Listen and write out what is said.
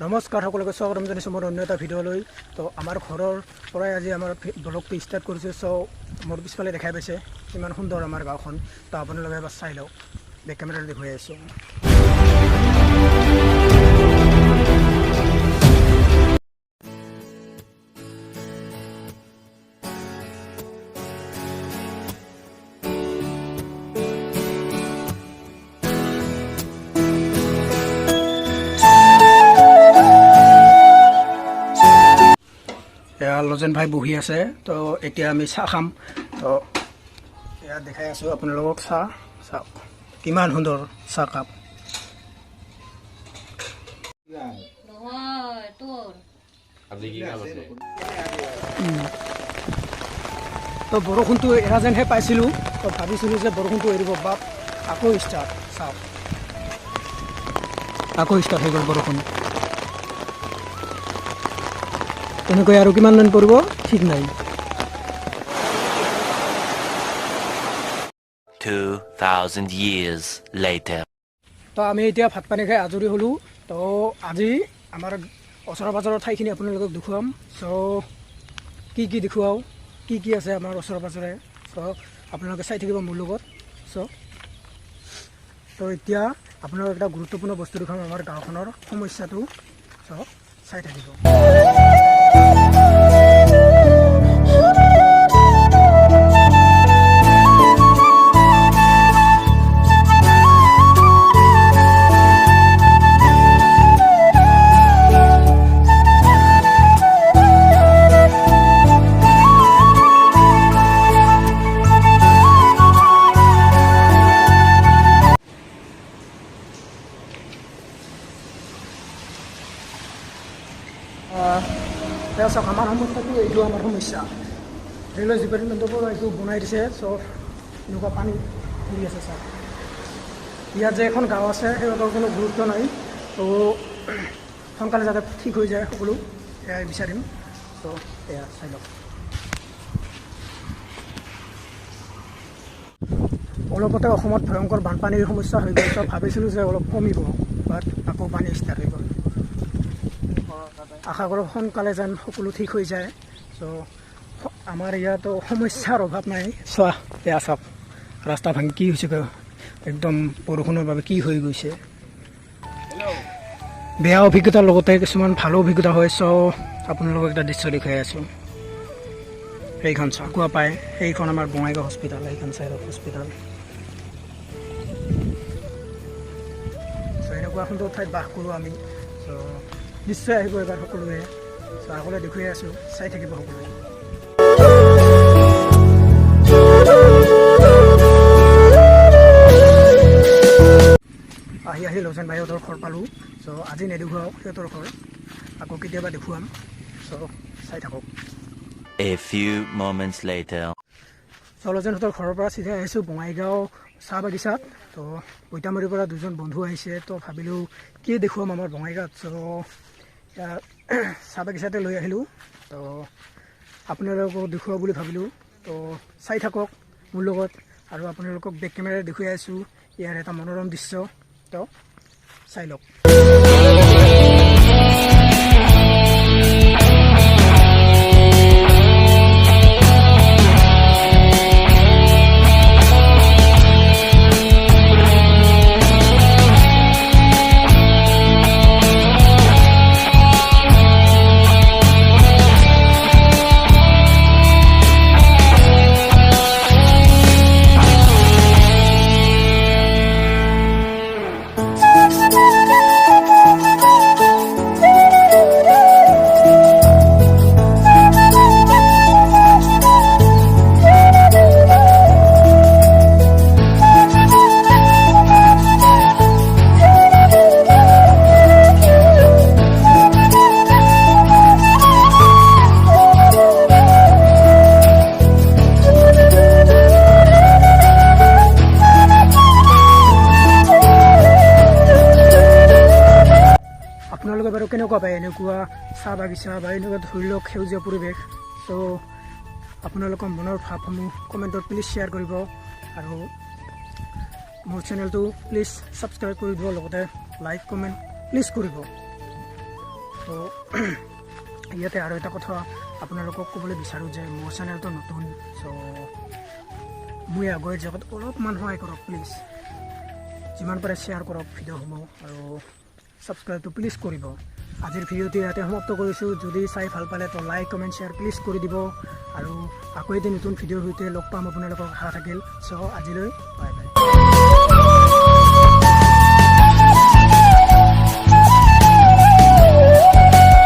নমস্কাৰ সকলোকে স্বাগতম জনাইছোঁ মোৰ অন্য এটা ভিডিঅ'লৈ। তো আমাৰ ঘৰৰ পৰাই আজি আমাৰ ব্লগটো ষ্টাৰ্ট কৰিছোঁ। চ' মোৰ পিছফালে দেখাই পাইছে কিমান সুন্দৰ আমাৰ গাঁওখন। তো আপোনালোকে এবাৰ চাই লওক, বেক কেমেৰালৈ দেখুৱাই আছোঁ। লজেন ভাই বহি আছে। তো এতিয়া আমি চাহ খাম। তো এয়া দেখাই আছোঁ আপোনালোকক চাহ চাওক, কিমান সুন্দৰ চাহকাপ। তো বৰষুণটো এৰা যেনহে পাইছিলোঁ। তো ভাবিছিলোঁ যে বৰষুণটো এৰিব, বাপ আকৌ ষ্টাৰ্ট। চাওক আকৌ ষ্টাৰ্ট হৈ গ'ল বৰষুণ। তেনেকৈ আৰু কিমান দিন পৰিব ঠিক নাই। 2000 years later. তো আমি এতিয়া ভাত পানী খাই আজৰি হ'লোঁ। তো আজি আমাৰ ওচৰৰ পাজৰৰ ঠাইখিনি আপোনালোকক দেখুৱাম। চ' কি দেখুৱাওঁ, কি আছে আমাৰ ওচৰে পাজৰে। চ' আপোনালোকে চাই থাকিব মোৰ লগত। তো এতিয়া আপোনালোকক এটা গুৰুত্বপূৰ্ণ বস্তু দেখুৱাম, আমাৰ গাঁওখনৰ সমস্যাটো। চ' চাই থাকিব। চাওক, আমাৰ সমস্যাটো এইটো আমাৰ সমস্যা। ৰেলৱে ডিপাৰ্টমেণ্টৰ পৰা এইটো বনাই দিছে। চ' এনেকুৱা পানী ঘূৰি আছে। চাওক, ইয়াত যে এখন গাঁও আছে সিহঁতৰ কোনো গুৰুত্ব নাই। তো সোনকালে যাতে ঠিক হৈ যায় সকলো, এয়াই বিচাৰিম। তো এয়া চাই লওক। অলপতে অসমত ভয়ংকৰ বানপানীৰ সমস্যা হৈ গ'ল। তো ভাবিছিলোঁ যে অলপ কমিব, বাট আকৌ পানী ষ্টাৰ্ট হৈ গ'ল। আশা কৰোঁ সোনকালে যেন সকলো ঠিক হৈ যায়। চ' আমাৰ ইয়াতো সমস্যাৰ অভাৱ নাই। চোৱা এয়া চাওক, ৰাস্তা ভাঙি কি হৈছে, একদম বৰষুণৰ বাবে কি হৈ গৈছে। বেয়া অভিজ্ঞতাৰ লগতে কিছুমান ভালো অভিজ্ঞতা হয়। চ' আপোনালোকক এটা দৃশ্য দেখুৱাই আছোঁ। সেইখন চাকুৱা পায়, সেইখন আমাৰ বঙাইগাঁও হস্পিটেল, সেইখন চাইডত হস্পিটেল। চ' এনেকুৱা সুন্দৰ ঠাইত বাস কৰোঁ আমি। চ' নিশ্চয় আহিব এবাৰ সকলোৱে। চ' আগলৈ দেখুৱাই আছোঁ, চাই থাকিব সকলোৱে। আহি লজেন ভাইহঁতৰ ঘৰ পালোঁ। চ' আজি নেদেখুৱাওঁ সিহঁতৰ ঘৰ, আকৌ কেতিয়াবা দেখুৱাম। চ' চাই থাকক। A few moments later. চ' লজেনহঁতৰ ঘৰৰ পৰা চিধাই আহিছোঁ বঙাইগাঁও চাহ বাগিচাত। তো পইতামাৰীৰ পৰা দুজন বন্ধু আহিছে। তো ভাবিলোঁ কি দেখুৱাম আমাৰ বঙাইগাঁৱত। চ' চাহ বাগিচাতে লৈ আহিলোঁ। তো আপোনালোকক দেখুৱাওঁ বুলি ভাবিলোঁ। তো চাই থাকক মোৰ লগত, আৰু আপোনালোকক বেক কেমেৰাৰে দেখুৱাই আছোঁ ইয়াৰ এটা মনোৰম দৃশ্য। তো চাই লওক। আপোনালোকে বাৰু কেনেকুৱা পায় এনেকুৱা চাহ বাগিচা বা এনেকুৱা ধৰি লওক সেউজীয়া পৰিৱেশ। চ' আপোনালোকৰ মনৰ ভাৱসমূহ কমেণ্টত প্লিজ শ্বেয়াৰ কৰিব, আৰু মোৰ চেনেলটো প্লিজ ছাবস্ক্ৰাইব কৰি দিব, লগতে লাইক কমেণ্ট প্লিজ কৰিব। তো ইয়াতে আৰু এটা কথা আপোনালোকক ক'বলৈ বিচাৰোঁ যে মোৰ চেনেলটো নতুন চ' মই আগুৱাই জগত অলপমান সহায় কৰক প্লিজ যিমান পাৰে শ্বেয়াৰ কৰক ভিডিঅ'সমূহ আৰু ছাবস্ক্ৰাইবটো প্লিজ কৰিব আজিৰ ভিডিঅ'টো ইয়াতে সমাপ্ত কৰিছোঁ যদি চাই ভাল পালে তো লাইক কমেণ্ট শ্বেয়াৰ প্লিজ কৰি দিব আৰু আকৌ এটি নতুন ভিডিঅ'ৰ সৈতে লগ পাম আপোনালোকক আশা থাকিল চ' আজিলৈ বাই বাই